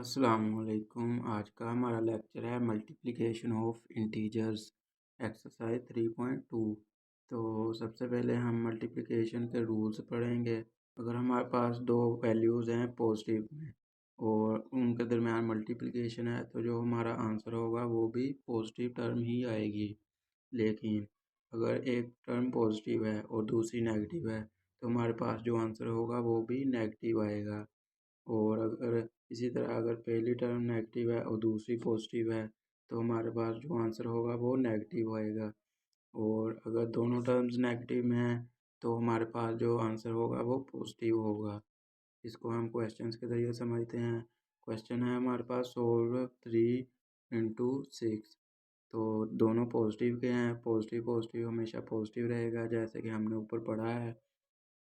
अस्सलामुअलैकुम। आज का हमारा लेक्चर है मल्टीप्लिकेशन ऑफ इंटीजर्स एक्सरसाइज 3.2। तो सबसे पहले हम मल्टीप्लिकेशन के रूल्स पढ़ेंगे। अगर हमारे पास दो वैल्यूज़ हैं पॉजिटिव में और उनके दरमियान मल्टीप्लिकेशन है तो जो हमारा आंसर होगा वो भी पॉजिटिव टर्म ही आएगी। लेकिन अगर एक टर्म पॉजिटिव है और दूसरी नेगेटिव है तो हमारे पास जो आंसर होगा वो भी नेगेटिव आएगा। और अगर इसी तरह अगर पहली टर्म नेगेटिव है और दूसरी पॉजिटिव है तो हमारे पास जो आंसर होगा वो नेगेटिव आएगा। और अगर दोनों टर्म्स नेगेटिव में हैं तो हमारे पास जो आंसर होगा वो पॉजिटिव होगा। इसको हम क्वेश्चंस के ज़रिए समझते हैं। क्वेश्चन है हमारे पास सोल्व 3 × 6। तो दोनों पॉजिटिव के हैं। पॉजिटिव पॉजिटिव हमेशा पॉजिटिव रहेगा जैसे कि हमने ऊपर पढ़ा है।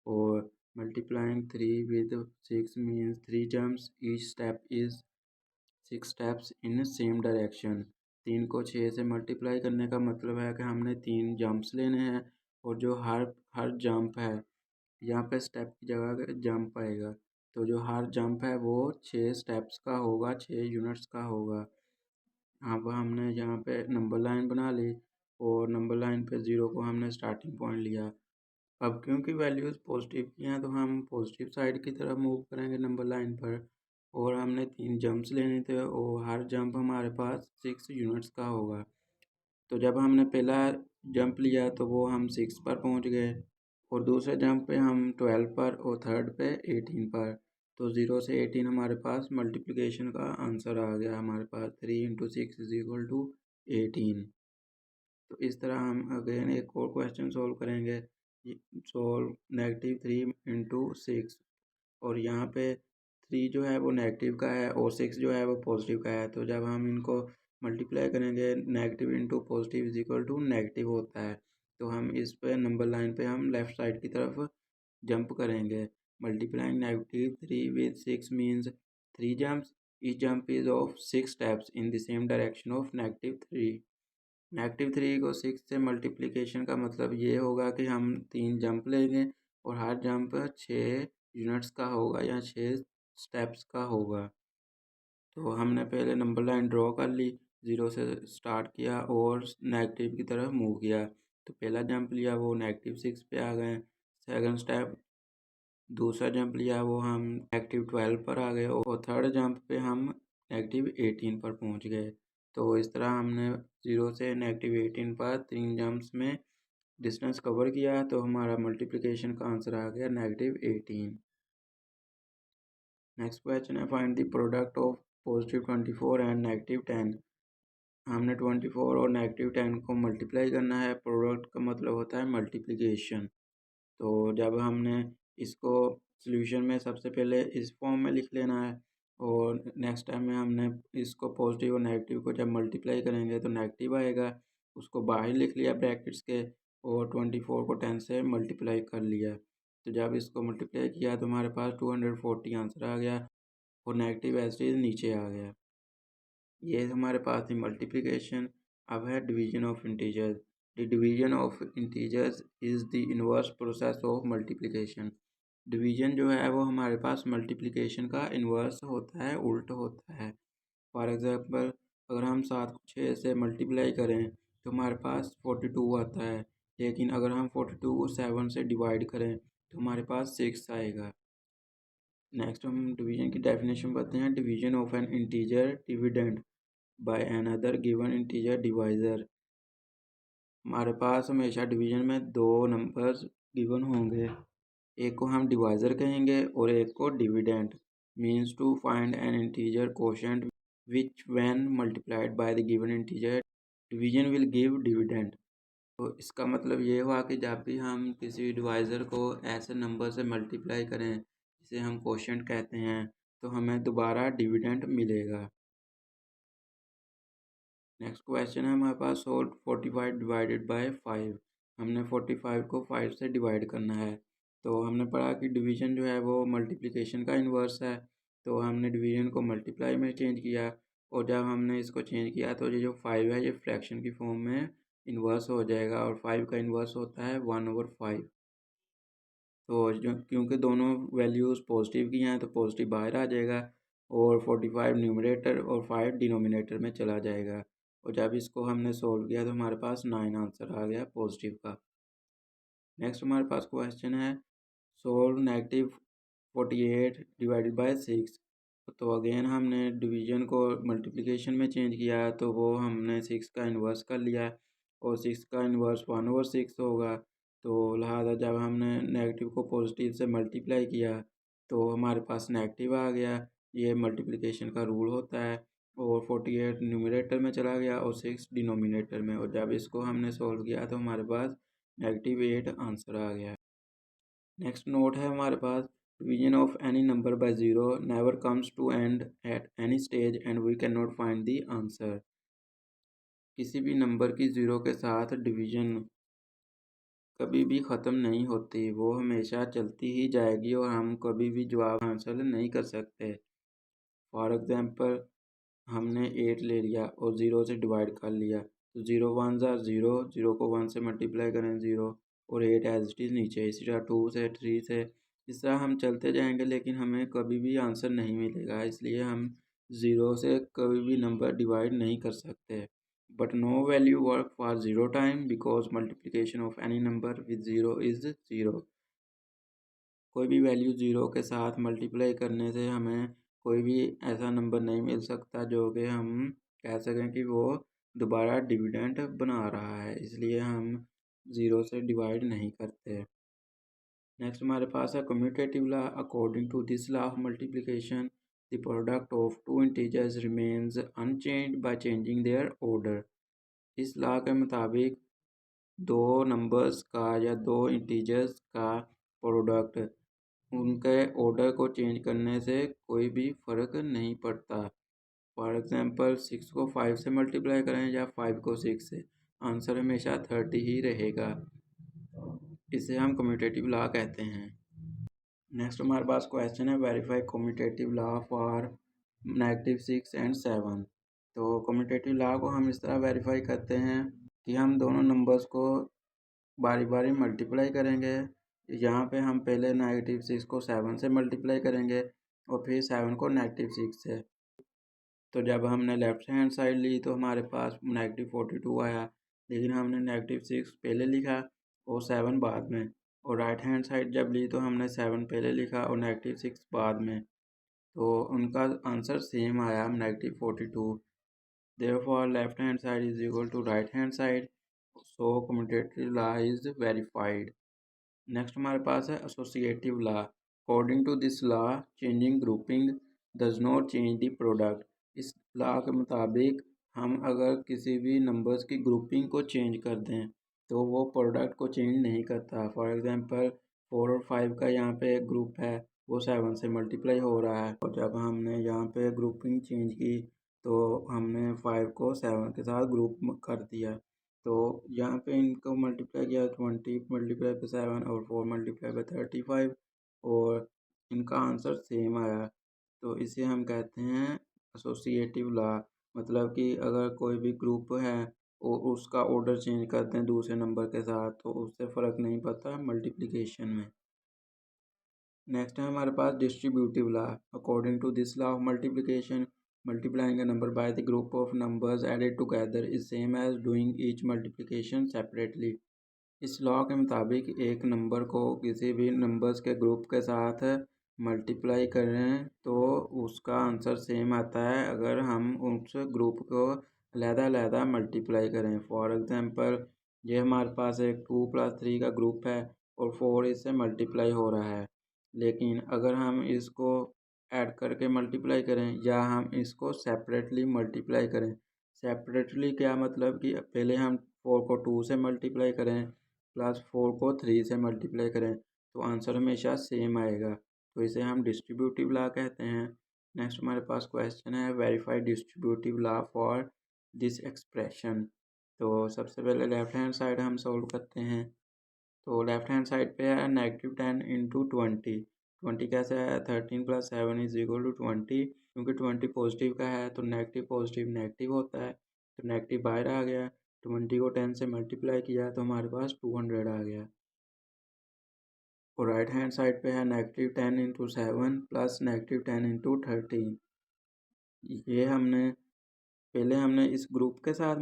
और multiplying 3 with 6 means 3 jumps, each step is 6 steps in same direction। 3 को 6 से मल्टीप्लाई करने का मतलब है कि हमने 3 जंप्स लेने हैं और जो हर जंप है यहाँ पे स्टेप की जगह जंप आएगा। तो जो हर जंप है वो 6 स्टेप्स का होगा, 6 यूनिट्स का होगा। अब हमने यहाँ पे नंबर लाइन बना ली और नंबर लाइन पे 0 को हमने स्टार्टिंग पॉइंट लिया। अब क्योंकि वैल्यूज़ पॉजिटिव की हैं तो हम पॉजिटिव साइड की तरफ मूव करेंगे नंबर लाइन पर। और हमने 3 जंप्स लेने थे और हर जंप हमारे पास 6 यूनिट्स का होगा। तो जब हमने पहला जंप लिया तो वो हम 6 पर पहुंच गए और दूसरे जंप पे हम 12 पर और थर्ड पे 18 पर। तो 0 से 18 हमारे पास मल्टीप्लिकेशन का आंसर आ गया। हमारे पास 3 × 6 = 18। तो इस तरह हम अगेन एक और क्वेश्चन सोल्व करेंगे। सोल्व -3 × 6 और यहाँ पे 3 जो है वो नेगेटिव का है और 6 जो है वो पॉजिटिव का है। तो जब हम इनको मल्टीप्लाई करेंगे नेगेटिव इंटू पॉजिटिव नेगेटिव होता है। तो हम इस पे नंबर लाइन पे हम लेफ़्ट साइड की तरफ जंप करेंगे। Multiplying -3 with 6 means 3 jumps, each jump is of 6 steps in the same direction of -3। -3 को 6 से मल्टीप्लिकेशन का मतलब ये होगा कि हम 3 जंप लेंगे और हर जंप 6 यूनिट्स का होगा या 6 स्टेप्स का होगा। तो हमने पहले नंबर लाइन ड्रॉ कर ली, 0 से स्टार्ट किया और नेगेटिव की तरफ मूव किया। तो पहला जंप लिया वो -6 पे आ गए। सेकंड स्टेप दूसरा जंप लिया वो हम -12 पर आ गए और थर्ड जंप पे हम -18 पर पहुंच गए। तो इस तरह हमने 0 से -18 पर 3 जंप्स में डिस्टेंस कवर किया तो हमारा मल्टीप्लिकेशन का आंसर आ गया -18। नेक्स्ट क्वेश्चन है find the product of +24 and -10। हमने 24 और -10 को मल्टीप्लाई करना है। प्रोडक्ट का मतलब होता है मल्टीप्लिकेशन। तो जब हमने इसको सॉल्यूशन में सबसे पहले इस फॉर्म में लिख लेना है और नेक्स्ट टाइम में हमने इसको पॉजिटिव और नेगेटिव को जब मल्टीप्लाई करेंगे तो नेगेटिव आएगा। उसको बाहर लिख लिया ब्रैकेट्स के और 24 को 10 से मल्टीप्लाई कर लिया। तो जब इसको मल्टीप्लाई किया तो हमारे पास 240 आंसर आ गया और नेगेटिव एज नीचे आ गया। ये हमारे पास थी मल्टीप्लिकेशन। अब है division of integers. The division of integers is the inverse process of multiplication. Division जो है वो हमारे पास मल्टीप्लिकेशन का इन्वर्स होता है, उल्ट होता है। फॉर एग्जांपल अगर हम 7 को 6 से मल्टीप्लाई करें तो हमारे पास 42 आता है। लेकिन अगर हम 42 को 7 से डिवाइड करें तो हमारे पास 6 आएगा। नेक्स्ट हम डिवीजन की डेफिनेशन पढ़ते हैं। Division of N integer dividend by another given integer divisor. हमारे पास हमेशा डिवीजन में दो नंबर्स गिवन होंगे, एक को हम डिवाइज़र कहेंगे और एक को dividend. Means to find an integer quotient which when multiplied by the given integer division will give dividend. तो इसका मतलब ये हुआ कि जब भी हम किसी डिवाइज़र को ऐसे नंबर से मल्टीप्लाई करें जिसे हम कोशेंट कहते हैं तो हमें दोबारा डिविडेंड मिलेगा। नेक्स्ट क्वेश्चन है हमारे पास सोल्व 45 डिवाइडेड बाय 5। हमने 45 को 5 से डिवाइड करना है। तो हमने पढ़ा कि डिवीजन जो है वो मल्टीप्लिकेशन का इन्वर्स है। तो हमने डिवीजन को मल्टीप्लाई में चेंज किया और जब हमने इसको चेंज किया तो ये जो 5 है ये फ्रैक्शन की फॉर्म में इन्वर्स हो जाएगा और 5 का इन्वर्स होता है 1/5। तो जो क्योंकि दोनों वैल्यूज़ पॉजिटिव की हैं तो पॉजिटिव बाहर आ जाएगा और 45 न्यूमरेटर और 5 डिनोमिनेटर में चला जाएगा। और जब इसको हमने सोल्व किया तो हमारे पास 9 आंसर आ गया पॉजिटिव का। नेक्स्ट हमारे पास क्वेश्चन है सोल्व -48 डिवाइडेड बाय 6। तो अगेन हमने डिवीजन को मल्टीप्लिकेशन में चेंज किया है, तो वो हमने 6 का इन्वर्स कर लिया और 6 का इन्वर्स 1/6 होगा। तो लिहाजा जब हमने नेगेटिव को पॉजिटिव से मल्टीप्लाई किया तो हमारे पास नेगेटिव आ गया। ये मल्टीप्लिकेशन का रूल होता है। और 48 न्यूमरेटर में चला गया और 6 डिनोमिनेटर में, और जब इसको हमने सोल्व किया तो हमारे पास -8 आंसर आ गया। नेक्स्ट नोट है हमारे पास division of any number by zero never comes to end at any stage and we can not find the answer. किसी भी नंबर की ज़ीरो के साथ डिवीजन कभी भी ख़त्म नहीं होती, वो हमेशा चलती ही जाएगी और हम कभी भी जवाब हासिल नहीं कर सकते। फॉर एग्ज़ाम्पल हमने 8 ले लिया और 0 से डिवाइड कर लिया, तो 0 1 ज़ा 0, 0 को 1 से मल्टीप्लाई करें 0 और 8 एज इट इज़ नीचे। इसी तरह 2 से 3 से, इस तरह हम चलते जाएंगे लेकिन हमें कभी भी आंसर नहीं मिलेगा। इसलिए हम 0 से कभी भी नंबर डिवाइड नहीं कर सकते। But no value work for zero time because multiplication of any number with zero is zero. कोई भी वैल्यू ज़ीरो के साथ मल्टीप्लाई करने से हमें कोई भी ऐसा नंबर नहीं मिल सकता जो कि हम कह सकें कि वो दोबारा डिविडेंड बना रहा है, इसलिए हम ज़ीरो से डिवाइड नहीं करते। नेक्स्ट हमारे पास है commutative law. According to this law of multiplication the product of two integers remains unchanged by changing their order. इस लॉ के मुताबिक दो नंबर्स का या दो इंटीजर्स का प्रोडक्ट उनके ऑर्डर को चेंज करने से कोई भी फ़र्क नहीं पड़ता। फॉर एग्ज़ाम्पल 6 को 5 से मल्टीप्लाई करें या 5 को 6 से, आंसर हमेशा 30 ही रहेगा। इसे हम कम्यूटेटिव लॉ कहते हैं। नेक्स्ट हमारे पास क्वेश्चन है verify commutative law for -6 and 7। तो कम्यूटेटिव लॉ को हम इस तरह वेरीफाई करते हैं कि हम दोनों नंबर्स को बारी बारी मल्टीप्लाई करेंगे। यहाँ पे हम पहले -6 को 7 से मल्टीप्लाई करेंगे और फिर 7 को -6 से। तो जब हमने लेफ्ट हैंड साइड ली तो हमारे पास -42 आया, लेकिन हमने -6 पहले लिखा और 7 बाद में। और राइट हैंड साइड जब ली तो हमने 7 पहले लिखा और -6 बाद में, तो उनका आंसर सेम आया -42। Therefore left hand side is equal to right hand side, so commutative law is verified. Next हमारे पास है associative law. According to this law changing grouping does not change the product. इस law के मुताबिक हम अगर किसी भी नंबर्स की ग्रुपिंग को चेंज कर दें तो वो प्रोडक्ट को चेंज नहीं करता। फॉर एग्जांपल 4 और 5 का यहाँ पे एक ग्रुप है, वो 7 से मल्टीप्लाई हो रहा है, और जब हमने यहाँ पे ग्रुपिंग चेंज की तो हमने 5 को 7 के साथ ग्रुप कर दिया। तो यहाँ पे इनको मल्टीप्लाई किया 20 मल्टीप्लाई बाई 7 और 4 मल्टीप्लाई बाई 35 और इनका आंसर सेम आया। तो इसे हम कहते हैं एसोसिएटिव लॉ। मतलब कि अगर कोई भी ग्रुप है और उसका ऑर्डर चेंज करते हैं दूसरे नंबर के साथ तो उससे फ़र्क नहीं पड़ता मल्टीप्लिकेशन में। नेक्स्ट है हमारे पास distributive law. According to this law of multiplication multiplying a number by the group of numbers added together is same as doing each multiplication separately। इस लॉ के मुताबिक एक नंबर को किसी भी नंबर्स के ग्रुप के साथ मल्टीप्लाई करें तो उसका आंसर सेम आता है अगर हम उस ग्रुप को अलग-अलग मल्टीप्लाई करें। फॉर एग्जांपल ये हमारे पास एक 2 + 3 का ग्रुप है और 4 इससे मल्टीप्लाई हो रहा है, लेकिन अगर हम इसको ऐड करके मल्टीप्लाई करें या हम इसको सेपरेटली मल्टीप्लाई करें। सेपरेटली क्या मतलब कि पहले हम 4 को 2 से मल्टीप्लाई करें प्लस 4 को 3 से मल्टीप्लाई करें तो आंसर हमेशा सेम आएगा, तो इसे हम डिस्ट्रीब्यूटिव लॉ कहते हैं। नेक्स्ट हमारे पास क्वेश्चन है verify distributive law for this expression. तो सबसे पहले लेफ्ट हैंड साइड हम सॉल्व करते हैं। तो लेफ्ट हैंड साइड पे है -10 इंटू 20। 20 कैसे है 13 + 7 इज इक्वल टू 20। क्योंकि 20 पॉजिटिव का है तो नेगेटिव पॉजिटिव नेगेटिव होता है, तो नेगेटिव बाहर आ गया। 20 को 10 से मल्टीप्लाई किया तो हमारे पास 200 आ गया। और राइट हैंड साइड पे है -10 इंटू 7 प्लस -10 इंटू 13। ये हमने पहले हमने इस ग्रुप के साथ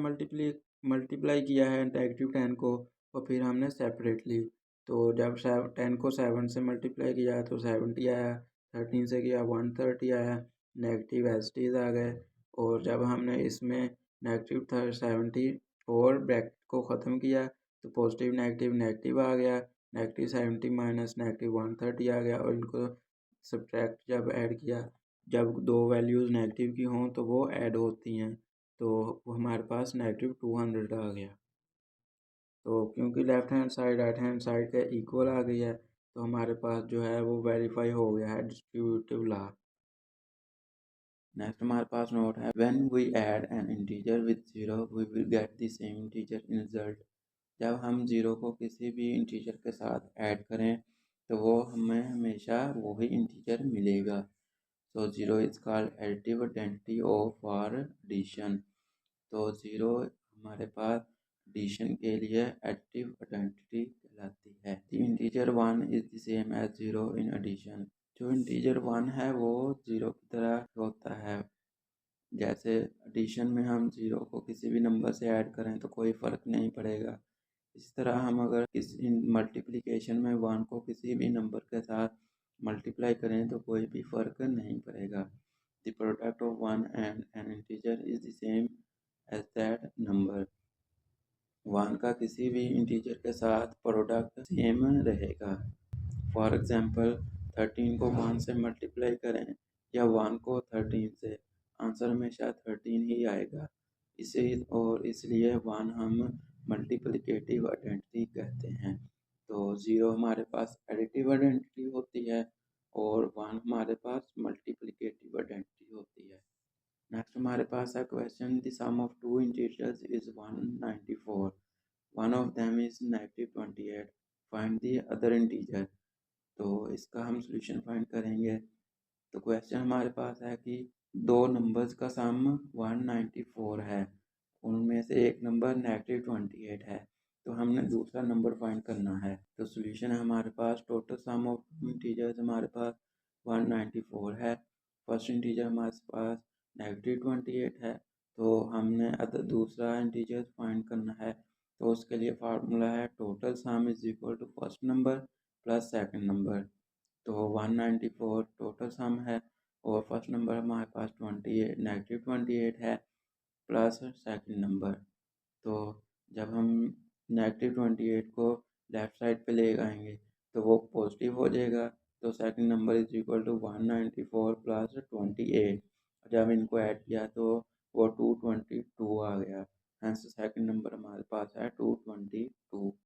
मल्टीप्लाई किया है -10 को, और फिर हमने सेपरेटली। तो जब 10 को 7 से मल्टीप्लाई किया तो 70 आया, 13 से किया 130 आया, नेगेटिव एसटीज आ गए। और जब हमने इसमें नेगेटिव 70 और ब्रैकेट को ख़त्म किया तो पॉजिटिव नेगेटिव नेगेटिव आ गया, नेगेटिव 70 माइनस नेगेटिव 130 आ गया। और इनको सब्ट्रैक्ट जब ऐड किया, जब दो वैल्यूज़ नेगेटिव की हों तो वो ऐड होती हैं, तो हमारे पास नेगेटिव 200 आ गया। तो क्योंकि left hand side right hand side के इक्वल आ गई है, तो हमारे पास जो है वो वेरीफाई हो गया है डिस्ट्रीब्यूटिव लॉ। नेक्स्ट हमारे पास नोट है, when we add an integer with 0 we will get the same integer in result. जब हम 0 को किसी भी इंटीजर के साथ ऐड करें तो वो हमें हमेशा वही इंटीजर मिलेगा। तो 0 is called additive identity of for addition. तो 0 हमारे पास एडिशन के लिए एडिटिव आइडेंटिटी कहलाती है। The integer 1 is the same as 0 in addition. जो इंटीजर 1 है वो 0 की तरह होता है। जैसे एडिशन में हम 0 को किसी भी नंबर से ऐड करें तो कोई फ़र्क नहीं पड़ेगा, इस तरह हम अगर किसी मल्टीप्लिकेशन में 1 को किसी भी नंबर के साथ मल्टीप्लाई करें तो कोई भी फ़र्क नहीं पड़ेगा। The product of 1 and an integer is the same as that number. 1 का किसी भी इंटीजर के साथ प्रोडक्ट सेम रहेगा। फॉर एग्जांपल 13 को 1 से मल्टीप्लाई करें या 1 को 13 से, आंसर हमेशा 13 ही आएगा। इसे और इसलिए 1 हम मल्टीप्लिकेटिव आइडेंटिटी कहते हैं। तो 0 हमारे पास एडिटिव आइडेंटिटी होती है और 1 हमारे पास मल्टीप्लिकेटिव आइडेंटिटी होती है। नेक्स्ट हमारे पास है question, the sum of two integers is 194, one of them is -28, find the other integer. तो इसका हम सॉल्यूशन फाइंड करेंगे। तो क्वेश्चन हमारे पास है कि दो नंबर्स का सम 194 है, उनमें से एक नंबर -28 है, तो हमने दूसरा नंबर फाइंड करना है। तो सॉल्यूशन है हमारे पास, टोटल सम ऑफ इंटीजर्स हमारे पास 194 है, फर्स्ट इंटीजर हमारे पास -28 है, तो हमने दूसरा इंटीजर फाइंड करना है। तो उसके लिए फार्मूला है total sum is equal to first number plus second number. तो 194 टोटल सम है और फर्स्ट नंबर हमारे पास -28 है प्लस सेकंड नंबर। तो जब हम -28 को लेफ़्ट साइड पे ले आएंगे तो वो पॉजिटिव हो जाएगा, तो second number is equal to 194 plus 28। जब इनको ऐड किया तो वो 222 आ गया, हेंस सेकंड नंबर हमारे पास है 222।